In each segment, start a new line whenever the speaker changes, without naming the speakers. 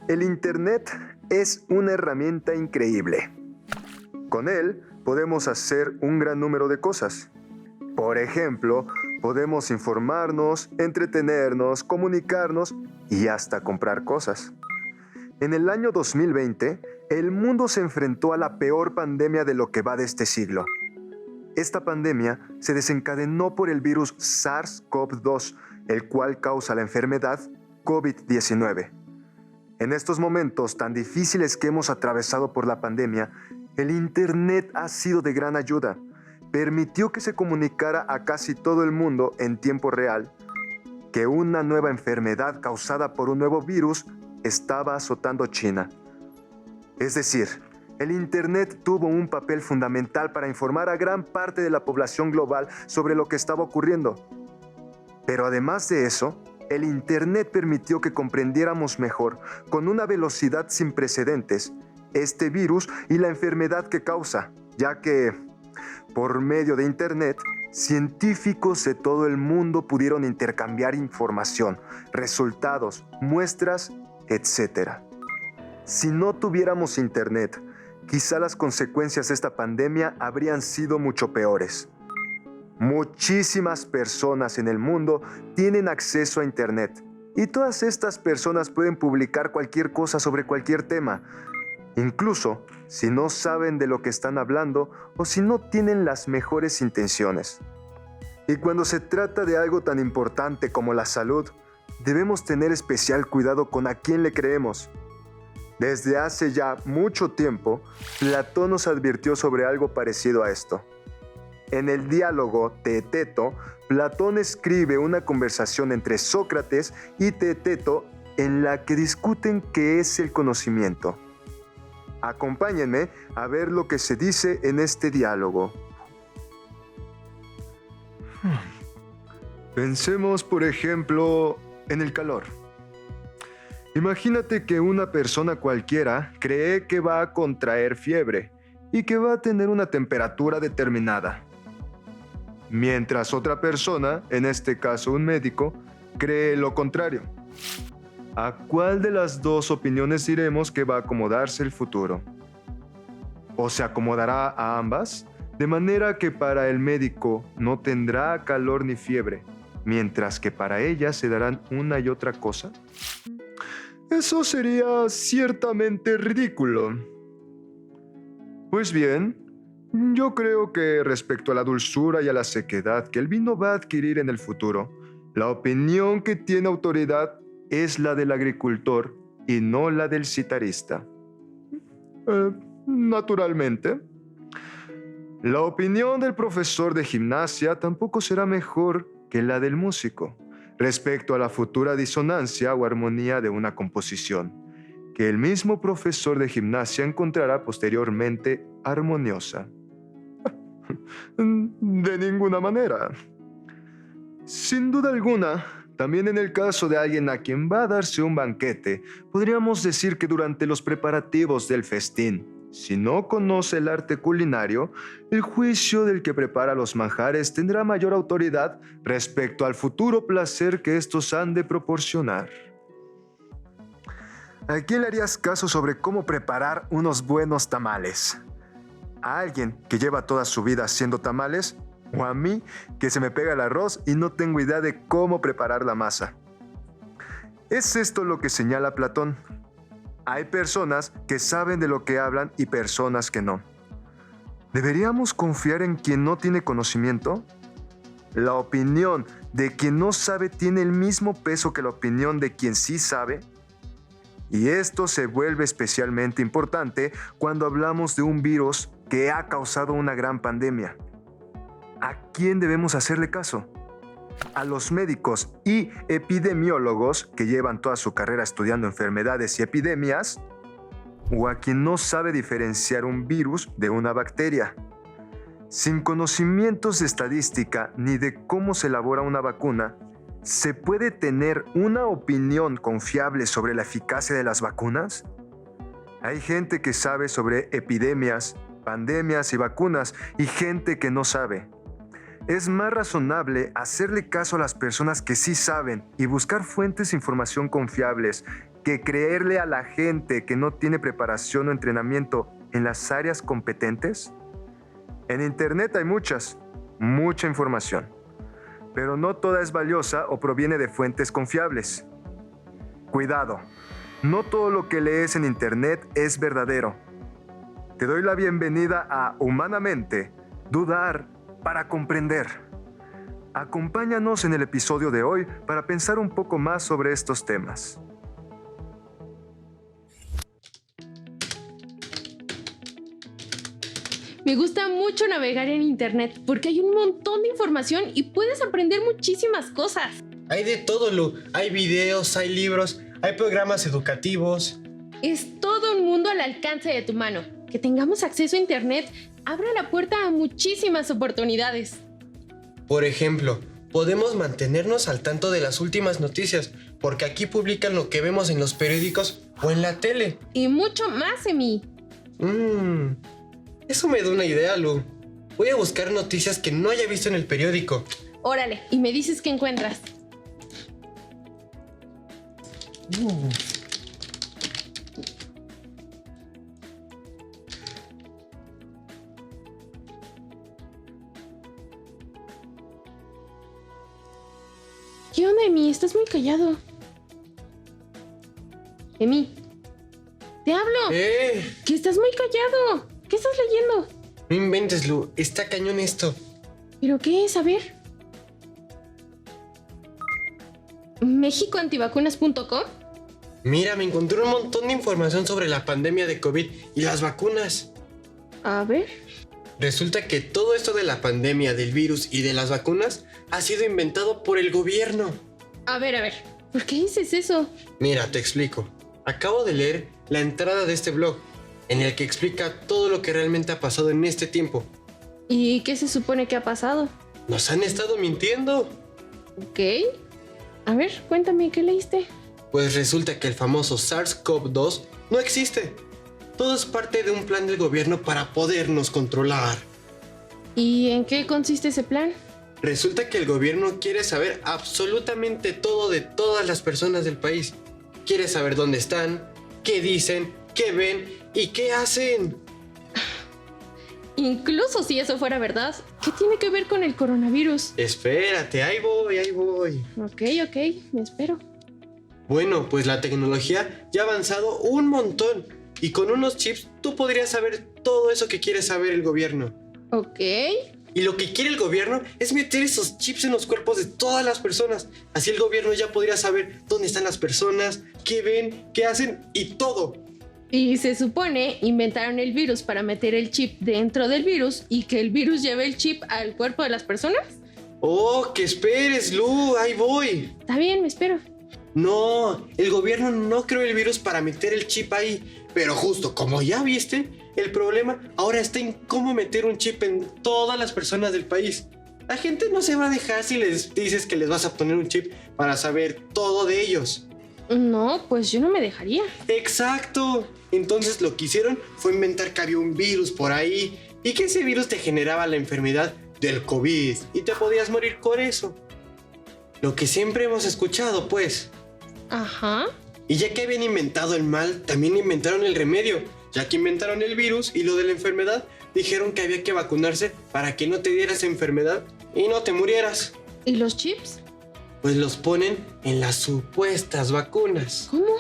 El Internet es una herramienta increíble. Con él podemos hacer un gran número de cosas. Por ejemplo, podemos informarnos, entretenernos, comunicarnos y hasta comprar cosas. En el año 2020, el mundo se enfrentó a la peor pandemia de lo que va de este siglo. Esta pandemia se desencadenó por el virus SARS-CoV-2, el cual causa la enfermedad COVID-19. En estos momentos tan difíciles que hemos atravesado por la pandemia, el Internet ha sido de gran ayuda. Permitió que se comunicara a casi todo el mundo en tiempo real que una nueva enfermedad causada por un nuevo virus estaba azotando China. Es decir, el Internet tuvo un papel fundamental para informar a gran parte de la población global sobre lo que estaba ocurriendo. Pero además de eso, el Internet permitió que comprendiéramos mejor, con una velocidad sin precedentes, este virus y la enfermedad que causa, ya que, por medio de Internet, científicos de todo el mundo pudieron intercambiar información, resultados, muestras, etc. Si no tuviéramos Internet, quizá las consecuencias de esta pandemia habrían sido mucho peores. Muchísimas personas en el mundo tienen acceso a Internet y todas estas personas pueden publicar cualquier cosa sobre cualquier tema, incluso si no saben de lo que están hablando o si no tienen las mejores intenciones. Y cuando se trata de algo tan importante como la salud, debemos tener especial cuidado con a quién le creemos. Desde hace ya mucho tiempo, Platón nos advirtió sobre algo parecido a esto. En el diálogo Teeteto, Platón escribe una conversación entre Sócrates y Teeteto en la que discuten qué es el conocimiento. Acompáñenme a ver lo que se dice en este diálogo. Pensemos, por ejemplo, en el calor. Imagínate que una persona cualquiera cree que va a contraer fiebre y que va a tener una temperatura determinada. Mientras otra persona, en este caso un médico, cree lo contrario. ¿A cuál de las dos opiniones diremos que va a acomodarse el futuro? ¿O se acomodará a ambas? De manera que para el médico no tendrá calor ni fiebre, mientras que para ella se darán una y otra cosa. Eso sería ciertamente ridículo. Pues bien, yo creo que respecto a la dulzura y a la sequedad que el vino va a adquirir en el futuro, la opinión que tiene autoridad es la del agricultor y no la del citarista. Naturalmente. La opinión del profesor de gimnasia tampoco será mejor que la del músico respecto a la futura disonancia o armonía de una composición, que el mismo profesor de gimnasia encontrará posteriormente armoniosa. De ninguna manera. Sin duda alguna, también en el caso de alguien a quien va a darse un banquete, podríamos decir que durante los preparativos del festín, si no conoce el arte culinario, el juicio del que prepara los manjares tendrá mayor autoridad respecto al futuro placer que estos han de proporcionar. ¿A quién le harías caso sobre cómo preparar unos buenos tamales? ¿A alguien que lleva toda su vida haciendo tamales? ¿O a mí, que se me pega el arroz y no tengo idea de cómo preparar la masa? Es esto lo que señala Platón. Hay personas que saben de lo que hablan y personas que no. ¿Deberíamos confiar en quien no tiene conocimiento? ¿La opinión de quien no sabe tiene el mismo peso que la opinión de quien sí sabe? Y esto se vuelve especialmente importante cuando hablamos de un virus que ha causado una gran pandemia. ¿A quién debemos hacerle caso? ¿A los médicos y epidemiólogos que llevan toda su carrera estudiando enfermedades y epidemias? ¿O a quien no sabe diferenciar un virus de una bacteria? Sin conocimientos de estadística ni de cómo se elabora una vacuna, ¿se puede tener una opinión confiable sobre la eficacia de las vacunas? Hay gente que sabe sobre epidemias, pandemias y vacunas y gente que no sabe. Es más razonable hacerle caso a las personas que sí saben y buscar fuentes de información confiables que creerle a la gente que no tiene preparación o entrenamiento en las áreas competentes? En Internet hay mucha información, pero no toda es valiosa o proviene de fuentes confiables. Cuidado, no todo lo que lees en Internet es verdadero. Te doy la bienvenida a Humanamente, dudar para comprender. Acompáñanos en el episodio de hoy para pensar un poco más sobre estos temas.
Me gusta mucho navegar en Internet porque hay un montón de información y puedes aprender muchísimas cosas.
Hay de todo, Lu. Hay videos, hay libros, hay programas educativos.
Es todo un mundo al alcance de tu mano. Que tengamos acceso a Internet abre la puerta a muchísimas oportunidades.
Por ejemplo, podemos mantenernos al tanto de las últimas noticias, porque aquí publican lo que vemos en los periódicos o en la tele.
Y mucho más, Emi.
Eso me da una idea, Lu. Voy a buscar noticias que no haya visto en el periódico.
Órale, y me dices qué encuentras. ¿Qué onda, Emi? Estás muy callado. Emi, te hablo. Que estás muy callado. ¿Qué estás leyendo?
No inventes, Lu. Está cañón esto.
¿Pero qué es? A ver. ¿Mexicoantivacunas.com?
Mira, me encontré un montón de información sobre la pandemia de COVID y las vacunas.
A ver.
Resulta que todo esto de la pandemia, del virus y de las vacunas ha sido inventado por el gobierno.
A ver. ¿Por qué dices eso?
Mira, te explico. Acabo de leer la entrada de este blog, en el que explica todo lo que realmente ha pasado en este tiempo.
¿Y qué se supone que ha pasado?
¡Nos han estado mintiendo!
Ok. A ver, cuéntame, ¿qué leíste?
Pues resulta que el famoso SARS-CoV-2 no existe. Todo es parte de un plan del gobierno para podernos controlar.
¿Y en qué consiste ese plan?
Resulta que el gobierno quiere saber absolutamente todo de todas las personas del país. Quiere saber dónde están, qué dicen, qué ven y qué hacen.
Incluso si eso fuera verdad, ¿qué tiene que ver con el coronavirus?
Espérate, ahí voy.
Ok, me espero.
Bueno, pues la tecnología ya ha avanzado un montón y con unos chips tú podrías saber todo eso que quiere saber el gobierno.
Ok.
Y lo que quiere el gobierno es meter esos chips en los cuerpos de todas las personas. Así el gobierno ya podría saber dónde están las personas, qué ven, qué hacen y todo.
Y se supone inventaron el virus para meter el chip dentro del virus y que el virus lleve el chip al cuerpo de las personas.
¡Oh, que esperes, Lu! ¡Ahí voy!
Está bien, me espero.
No, el gobierno no creó el virus para meter el chip ahí. Pero justo como ya viste, el problema ahora está en cómo meter un chip en todas las personas del país. La gente no se va a dejar si les dices que les vas a poner un chip para saber todo de ellos.
No, pues yo no me dejaría.
¡Exacto! Entonces lo que hicieron fue inventar que había un virus por ahí y que ese virus te generaba la enfermedad del COVID y te podías morir por eso. Lo que siempre hemos escuchado, pues.
Ajá.
Y ya que habían inventado el mal, también inventaron el remedio. Ya que inventaron el virus y lo de la enfermedad, dijeron que había que vacunarse para que no te dieras enfermedad y no te murieras.
¿Y los chips?
Pues los ponen en las supuestas vacunas.
¿Cómo?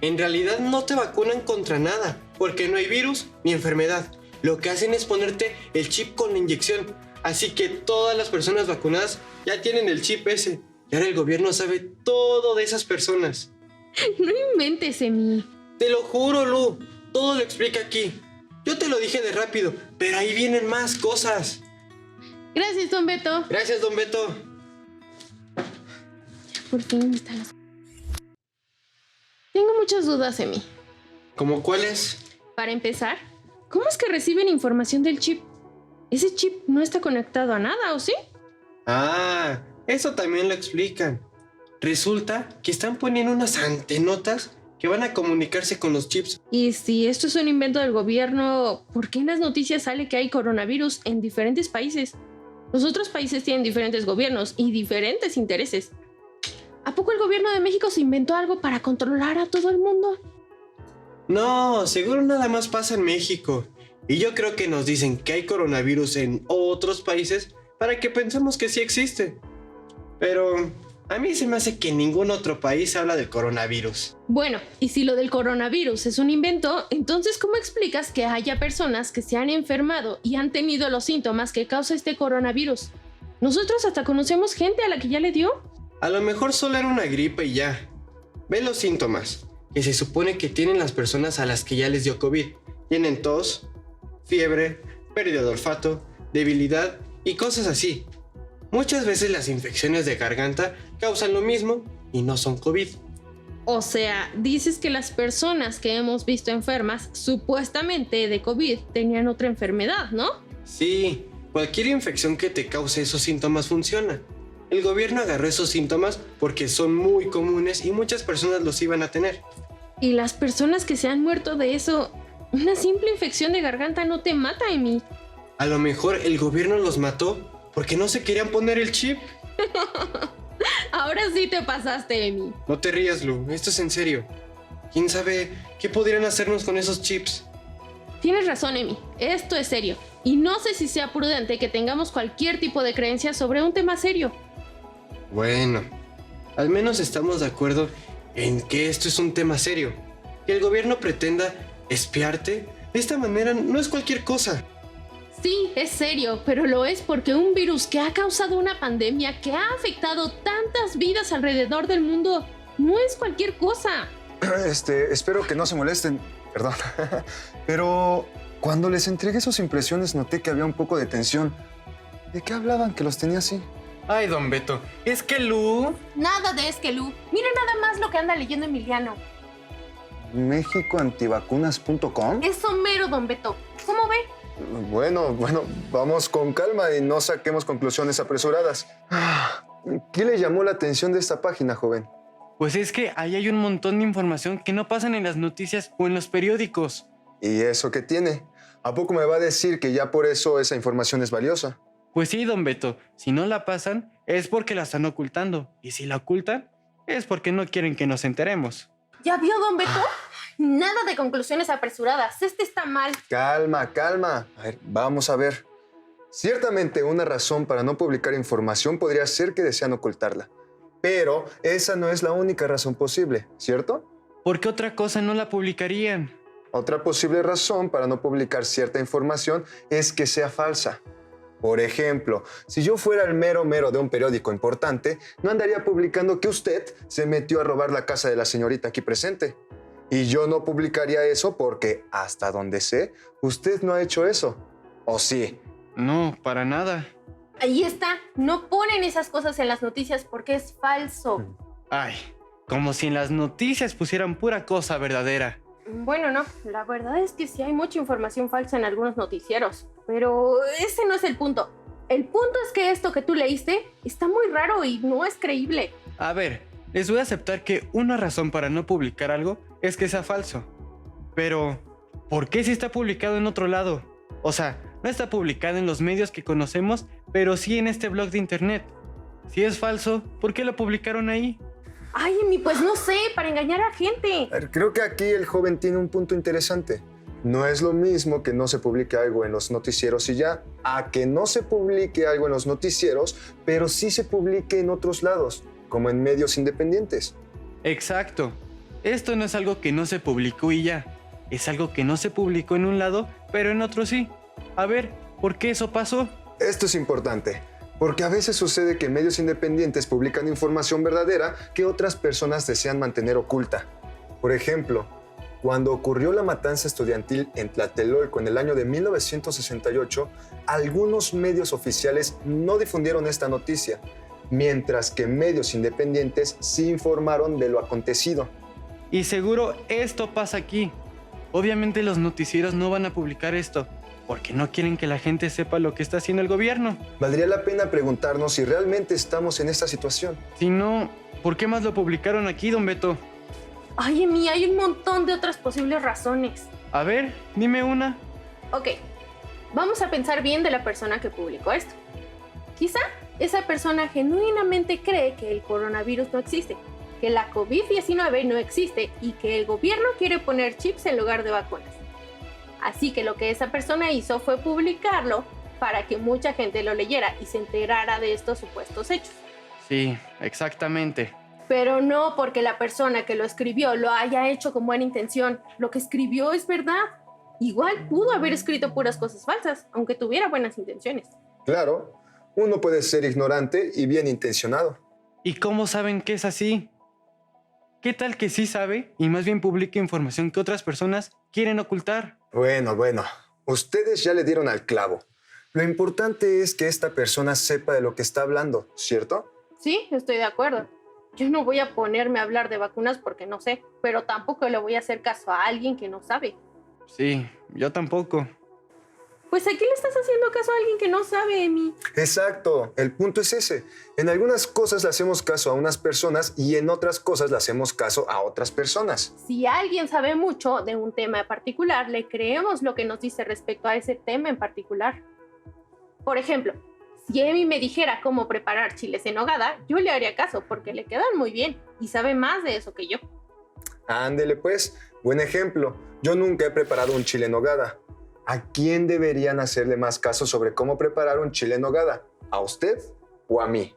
En realidad no te vacunan contra nada, porque no hay virus ni enfermedad. Lo que hacen es ponerte el chip con la inyección. Así que todas las personas vacunadas ya tienen el chip ese. Y ahora el gobierno sabe todo de esas personas.
No inventes, Emi.
Te lo juro, Lu. Todo lo explica aquí. Yo te lo dije de rápido, pero ahí vienen más cosas.
Gracias, don Beto.
Gracias, don Beto.
Por fin están las... Tengo muchas dudas, Emi.
¿Cómo cuáles?
Para empezar, ¿cómo es que reciben información del chip? Ese chip no está conectado a nada, ¿o sí?
Ah, eso también lo explican. Resulta que están poniendo unas antenotas que van a comunicarse con los chips.
Y si esto es un invento del gobierno, ¿por qué en las noticias sale que hay coronavirus en diferentes países? Los otros países tienen diferentes gobiernos y diferentes intereses. ¿A poco el gobierno de México se inventó algo para controlar a todo el mundo?
No, seguro nada más pasa en México. Y yo creo que nos dicen que hay coronavirus en otros países para que pensemos que sí existe. Pero a mí se me hace que en ningún otro país habla del coronavirus.
Bueno, y si lo del coronavirus es un invento, entonces ¿cómo explicas que haya personas que se han enfermado y han tenido los síntomas que causa este coronavirus? Nosotros hasta conocemos gente a la que ya le dio.
A lo mejor solo era una gripe y ya. Ve los síntomas, que se supone que tienen las personas a las que ya les dio COVID. Tienen tos, fiebre, pérdida de olfato, debilidad y cosas así. Muchas veces las infecciones de garganta causan lo mismo y no son COVID.
O sea, dices que las personas que hemos visto enfermas, supuestamente de COVID, tenían otra enfermedad, ¿no?
Sí, cualquier infección que te cause esos síntomas funciona. El gobierno agarró esos síntomas porque son muy comunes y muchas personas los iban a tener.
Y las personas que se han muerto de eso, una simple infección de garganta no te mata, Emi.
A lo mejor el gobierno los mató porque no se querían poner el chip.
Ahora sí te pasaste, Emi.
No te rías, Lu, esto es en serio. ¿Quién sabe qué podrían hacernos con esos chips?
Tienes razón, Emi. Esto es serio. Y no sé si sea prudente que tengamos cualquier tipo de creencia sobre un tema serio.
Bueno, al menos estamos de acuerdo en que esto es un tema serio. Que el gobierno pretenda espiarte de esta manera no es cualquier cosa.
Sí, es serio, pero lo es porque un virus que ha causado una pandemia que ha afectado tantas vidas alrededor del mundo no es cualquier cosa.
Espero que no se molesten, perdón. Pero cuando les entregué sus impresiones noté que había un poco de tensión. ¿De qué hablaban que los tenía así?
Ay, don Beto, es que Lu...
Nada de Esquelú. Mira nada más lo que anda leyendo Emiliano.
¿Mexicoantivacunas.com?
Es Homero, don Beto. ¿Cómo ve?
Bueno, vamos con calma y no saquemos conclusiones apresuradas. ¿Qué le llamó la atención de esta página, joven?
Pues es que ahí hay un montón de información que no pasan en las noticias o en los periódicos.
¿Y eso qué tiene? ¿A poco me va a decir que ya por eso esa información es valiosa?
Pues sí, don Beto, si no la pasan es porque la están ocultando. Y si la ocultan es porque no quieren que nos enteremos.
¿Ya vio, don Beto? Nada de conclusiones apresuradas. Este está mal.
Calma. A ver, vamos a ver. Ciertamente una razón para no publicar información podría ser que desean ocultarla. Pero esa no es la única razón posible, ¿cierto?
¿Por qué otra cosa no la publicarían?
Otra posible razón para no publicar cierta información es que sea falsa. Por ejemplo, si yo fuera el mero de un periódico importante, no andaría publicando que usted se metió a robar la casa de la señorita aquí presente. Y yo no publicaría eso porque, hasta donde sé, usted no ha hecho eso. ¿O sí?
No, para nada.
Ahí está. No ponen esas cosas en las noticias porque es falso.
Ay, como si en las noticias pusieran pura cosa verdadera.
Bueno, no. La verdad es que sí hay mucha información falsa en algunos noticieros. Pero ese no es el punto. El punto es que esto que tú leíste está muy raro y no es creíble.
A ver, les voy a aceptar que una razón para no publicar algo es que sea falso. Pero, ¿por qué si está publicado en otro lado? O sea, no está publicado en los medios que conocemos, pero sí en este blog de internet. Si es falso, ¿por qué lo publicaron ahí?
Ay, Emi, pues no sé, para engañar a gente.
A ver, creo que aquí el joven tiene un punto interesante. No es lo mismo que no se publique algo en los noticieros y ya, a que no se publique algo en los noticieros, pero sí se publique en otros lados, como en medios independientes.
Exacto. Esto no es algo que no se publicó y ya. Es algo que no se publicó en un lado, pero en otro sí. A ver, ¿por qué eso pasó?
Esto es importante, porque a veces sucede que medios independientes publican información verdadera que otras personas desean mantener oculta. Por ejemplo, cuando ocurrió la matanza estudiantil en Tlatelolco en el año de 1968, algunos medios oficiales no difundieron esta noticia, mientras que medios independientes sí informaron de lo acontecido.
Y seguro esto pasa aquí. Obviamente los noticieros no van a publicar esto, porque no quieren que la gente sepa lo que está haciendo el gobierno.
Valdría la pena preguntarnos si realmente estamos en esta situación.
Si no, ¿por qué más lo publicaron aquí, don Beto?
Ay, Emi, hay un montón de otras posibles razones.
A ver, dime una.
Ok, vamos a pensar bien de la persona que publicó esto. Quizá esa persona genuinamente cree que el coronavirus no existe, que la COVID-19 no existe y que el gobierno quiere poner chips en lugar de vacunas. Así que lo que esa persona hizo fue publicarlo para que mucha gente lo leyera y se enterara de estos supuestos hechos.
Sí, exactamente.
Pero no porque la persona que lo escribió lo haya hecho con buena intención. Lo que escribió es verdad. Igual pudo haber escrito puras cosas falsas, aunque tuviera buenas intenciones.
Claro, uno puede ser ignorante y bien intencionado.
¿Y cómo saben que es así? ¿Qué tal que sí sabe y más bien publica información que otras personas quieren ocultar?
Bueno, ustedes ya le dieron al clavo. Lo importante es que esta persona sepa de lo que está hablando, ¿cierto?
Sí, estoy de acuerdo. Yo no voy a ponerme a hablar de vacunas porque no sé, pero tampoco le voy a hacer caso a alguien que no sabe.
Sí, yo tampoco.
Pues aquí le estás haciendo caso a alguien que no sabe, Emi.
Exacto, el punto es ese. En algunas cosas le hacemos caso a unas personas y en otras cosas le hacemos caso a otras personas.
Si alguien sabe mucho de un tema en particular, le creemos lo que nos dice respecto a ese tema en particular. Por ejemplo, si Emi me dijera cómo preparar chiles en nogada, yo le haría caso porque le quedan muy bien y sabe más de eso que yo.
Ándele pues, buen ejemplo. Yo nunca he preparado un chile en nogada. ¿A quién deberían hacerle más caso sobre cómo preparar un chile en nogada? ¿A usted o a mí?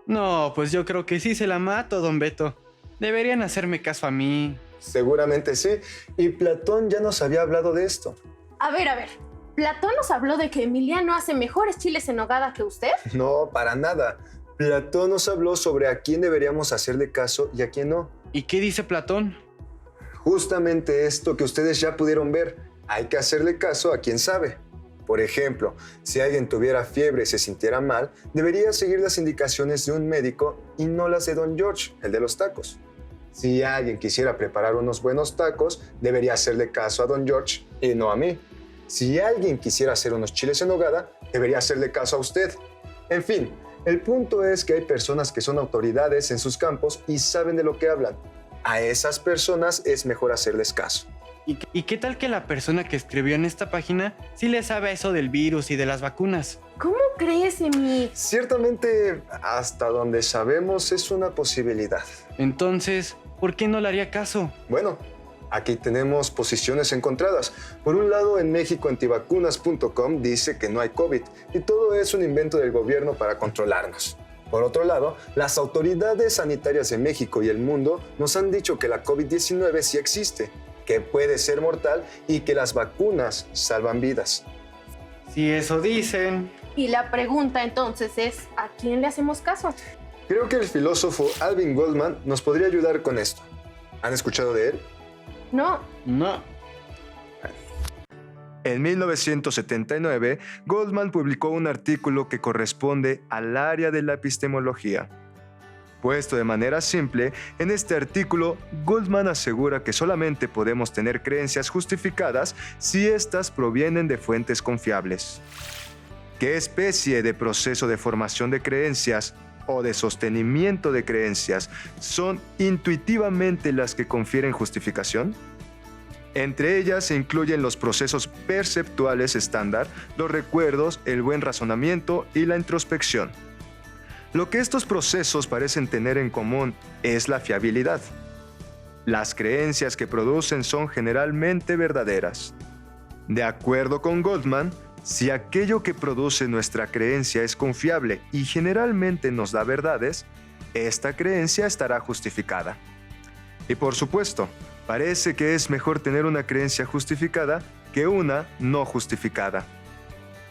No, pues yo creo que sí se la mato, don Beto. Deberían hacerme caso a mí.
Seguramente sí. Y Platón ya nos había hablado de esto.
A ver. ¿Platón nos habló de que Emiliano hace mejores chiles en nogada que usted?
No, para nada. Platón nos habló sobre a quién deberíamos hacerle caso y a quién no.
¿Y qué dice Platón?
Justamente esto que ustedes ya pudieron ver. Hay que hacerle caso a quien sabe. Por ejemplo, si alguien tuviera fiebre y se sintiera mal, debería seguir las indicaciones de un médico y no las de Don George, el de los tacos. Si alguien quisiera preparar unos buenos tacos, debería hacerle caso a Don George y no a mí. Si alguien quisiera hacer unos chiles en nogada, debería hacerle caso a usted. En fin, el punto es que hay personas que son autoridades en sus campos y saben de lo que hablan. A esas personas es mejor hacerles caso.
¿Y qué tal que la persona que escribió en esta página sí le sabe a eso del virus y de las vacunas?
¿Cómo crees, Emi?
Ciertamente, hasta donde sabemos es una posibilidad.
Entonces, ¿por qué no le haría caso?
Bueno, aquí tenemos posiciones encontradas. Por un lado, en México antivacunas.com dice que no hay COVID y todo es un invento del gobierno para controlarnos. Por otro lado, las autoridades sanitarias de México y el mundo nos han dicho que la COVID-19 sí existe, que puede ser mortal y que las vacunas salvan vidas.
Si eso dicen.
Y la pregunta entonces es, ¿a quién le hacemos caso?
Creo que el filósofo Alvin Goldman nos podría ayudar con esto. ¿Han escuchado de él?
No.
En 1979, Goldman publicó un artículo que corresponde al área de la epistemología. Puesto de manera simple, en este artículo, Goldman asegura que solamente podemos tener creencias justificadas si éstas provienen de fuentes confiables. ¿Qué especie de proceso de formación de creencias o de sostenimiento de creencias son intuitivamente las que confieren justificación? Entre ellas se incluyen los procesos perceptuales estándar, los recuerdos, el buen razonamiento y la introspección. Lo que estos procesos parecen tener en común es la fiabilidad. Las creencias que producen son generalmente verdaderas. De acuerdo con Goldman, si aquello que produce nuestra creencia es confiable y generalmente nos da verdades, esta creencia estará justificada. Y por supuesto, parece que es mejor tener una creencia justificada que una no justificada.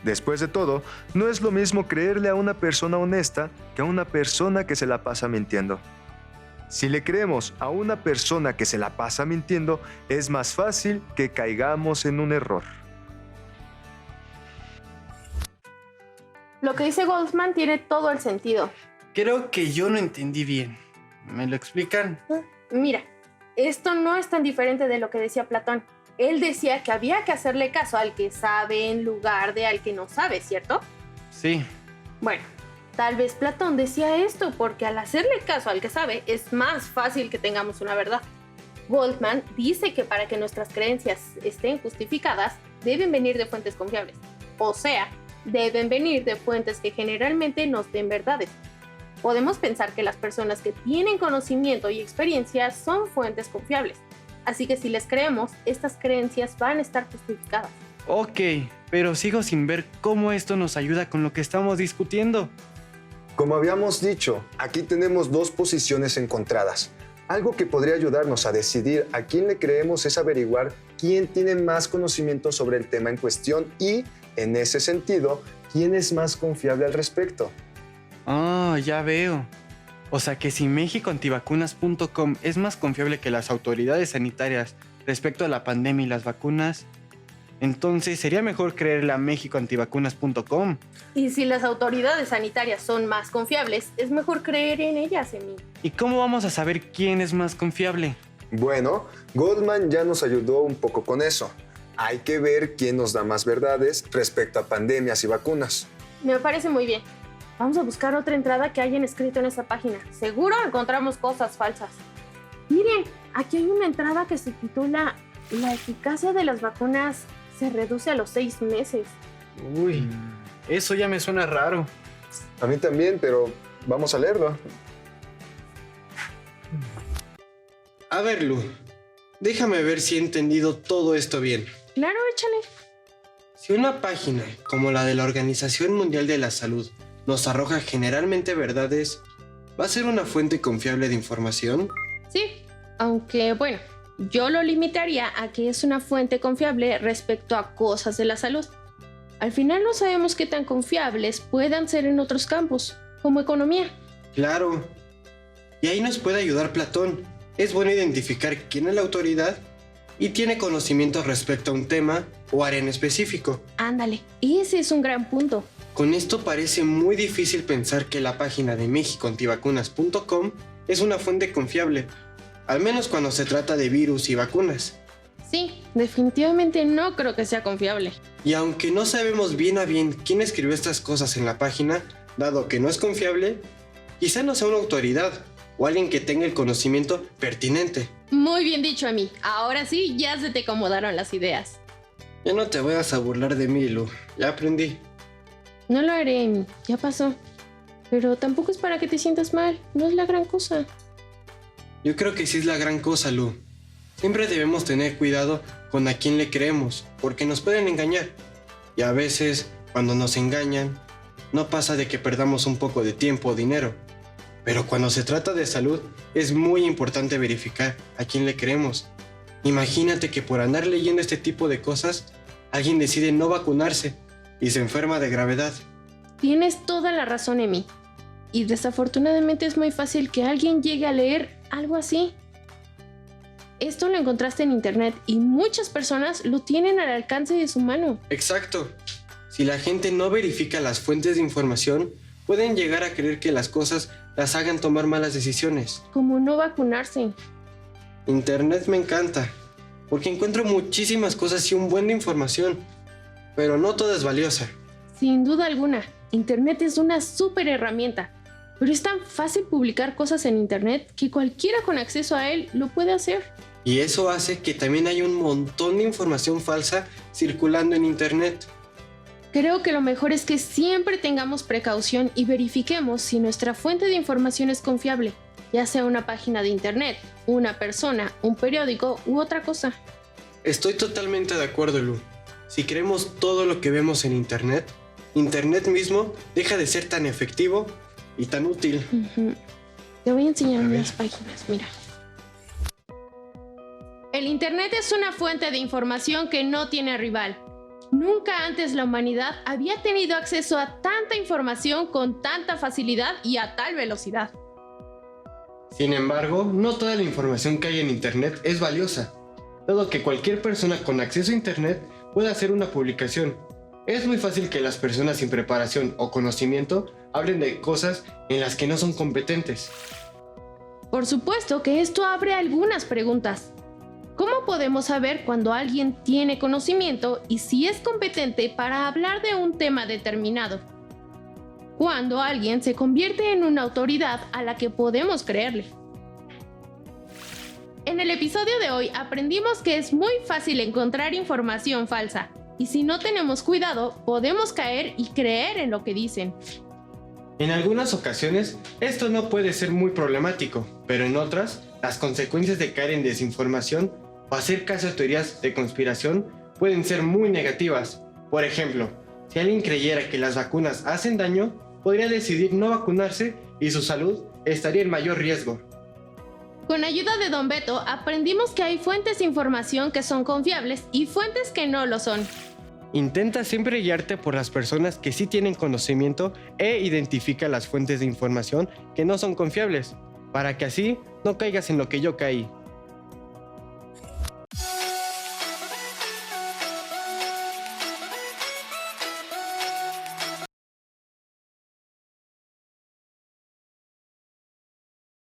Después de todo, no es lo mismo creerle a una persona honesta que a una persona que se la pasa mintiendo. Si le creemos a una persona que se la pasa mintiendo, es más fácil que caigamos en un error.
Lo que dice Goldman tiene todo el sentido.
Creo que yo no entendí bien. ¿Me lo explican?
Mira, esto no es tan diferente de lo que decía Platón. Él decía que había que hacerle caso al que sabe en lugar de al que no sabe, ¿cierto?
Sí.
Bueno, tal vez Platón decía esto porque al hacerle caso al que sabe es más fácil que tengamos una verdad. Goldman dice que para que nuestras creencias estén justificadas deben venir de fuentes confiables. O sea, deben venir de fuentes que generalmente nos den verdades. Podemos pensar que las personas que tienen conocimiento y experiencia son fuentes confiables, así que si les creemos, estas creencias van a estar justificadas.
Ok, pero sigo sin ver cómo esto nos ayuda con lo que estamos discutiendo.
Como habíamos dicho, aquí tenemos dos posiciones encontradas. Algo que podría ayudarnos a decidir a quién le creemos es averiguar quién tiene más conocimiento sobre el tema en cuestión y, en ese sentido, quién es más confiable al respecto.
Ah, ya veo. O sea que si mexicoantivacunas.com es más confiable que las autoridades sanitarias respecto a la pandemia y las vacunas, entonces sería mejor creerle a mexicoantivacunas.com.
Y si las autoridades sanitarias son más confiables, es mejor creer en ellas, Emi.
¿Y cómo vamos a saber quién es más confiable?
Bueno, Goldman ya nos ayudó un poco con eso. Hay que ver quién nos da más verdades respecto a pandemias y vacunas.
Me parece muy bien. Vamos a buscar otra entrada que hayan escrito en esa página. Seguro encontramos cosas falsas. Miren, aquí hay una entrada que se titula "La eficacia de las vacunas se reduce a los 6 meses".
Uy, eso ya me suena raro.
A mí también, pero vamos a leerlo.
A ver, Lu, déjame ver si he entendido todo esto bien.
Claro, échale.
Si una página como la de la Organización Mundial de la Salud nos arroja generalmente verdades, ¿va a ser una fuente confiable de información?
Sí, aunque bueno, yo lo limitaría a que es una fuente confiable respecto a cosas de la salud. Al final no sabemos qué tan confiables puedan ser en otros campos, como economía.
Claro. Y ahí nos puede ayudar Platón. Es bueno identificar quién es la autoridad y tiene conocimiento respecto a un tema o área en específico.
Ándale, ese es un gran punto.
Con esto parece muy difícil pensar que la página de mexicoantivacunas.com es una fuente confiable, al menos cuando se trata de virus y vacunas.
Sí, definitivamente no creo que sea confiable.
Y aunque no sabemos bien a bien quién escribió estas cosas en la página, dado que no es confiable, quizá no sea una autoridad o alguien que tenga el conocimiento pertinente.
Muy bien dicho, Emi. Ahora sí, ya se te acomodaron las ideas.
Ya no te vayas a burlar de mí, Lu. Ya aprendí.
No lo haré, Emi. Ya pasó. Pero tampoco es para que te sientas mal. No es la gran cosa.
Yo creo que sí es la gran cosa, Lu. Siempre debemos tener cuidado con a quién le creemos, porque nos pueden engañar. Y a veces, cuando nos engañan, no pasa de que perdamos un poco de tiempo o dinero. Pero cuando se trata de salud, es muy importante verificar a quién le creemos. Imagínate que por andar leyendo este tipo de cosas, alguien decide no vacunarse y se enferma de gravedad.
Tienes toda la razón, Emi. Y desafortunadamente es muy fácil que alguien llegue a leer algo así. Esto lo encontraste en internet y muchas personas lo tienen al alcance de su mano.
Exacto. Si la gente no verifica las fuentes de información, pueden llegar a creer que las cosas las hagan tomar malas decisiones.
Como no vacunarse.
Internet me encanta, porque encuentro muchísimas cosas y un buen de información, pero no toda es valiosa.
Sin duda alguna, internet es una súper herramienta. Pero es tan fácil publicar cosas en internet que cualquiera con acceso a él lo puede hacer.
Y eso hace que también haya un montón de información falsa circulando en internet.
Creo que lo mejor es que siempre tengamos precaución y verifiquemos si nuestra fuente de información es confiable, ya sea una página de internet, una persona, un periódico u otra cosa.
Estoy totalmente de acuerdo, Lu. Si creemos todo lo que vemos en internet, internet mismo deja de ser tan efectivo y tan útil.
Te voy a enseñar
A ver.
unas páginas, mira. El internet es una fuente de información que no tiene rival. Nunca antes la humanidad había tenido acceso a tanta información con tanta facilidad y a tal velocidad.
Sin embargo, no toda la información que hay en internet es valiosa, dado que cualquier persona con acceso a internet puede hacer una publicación. Es muy fácil que las personas sin preparación o conocimiento hablen de cosas en las que no son competentes.
Por supuesto que esto abre algunas preguntas. ¿Cómo podemos saber cuando alguien tiene conocimiento y si es competente para hablar de un tema determinado? Cuando alguien se convierte en una autoridad a la que podemos creerle. En el episodio de hoy aprendimos que es muy fácil encontrar información falsa. Y si no tenemos cuidado, podemos caer y creer en lo que dicen.
En algunas ocasiones, esto no puede ser muy problemático, pero en otras, las consecuencias de caer en desinformación o hacer caso a teorías de conspiración pueden ser muy negativas. Por ejemplo, si alguien creyera que las vacunas hacen daño, podría decidir no vacunarse y su salud estaría en mayor riesgo.
Con ayuda de Don Beto, aprendimos que hay fuentes de información que son confiables y fuentes que no lo son.
Intenta siempre guiarte por las personas que sí tienen conocimiento e identifica las fuentes de información que no son confiables, para que así no caigas en lo que yo caí.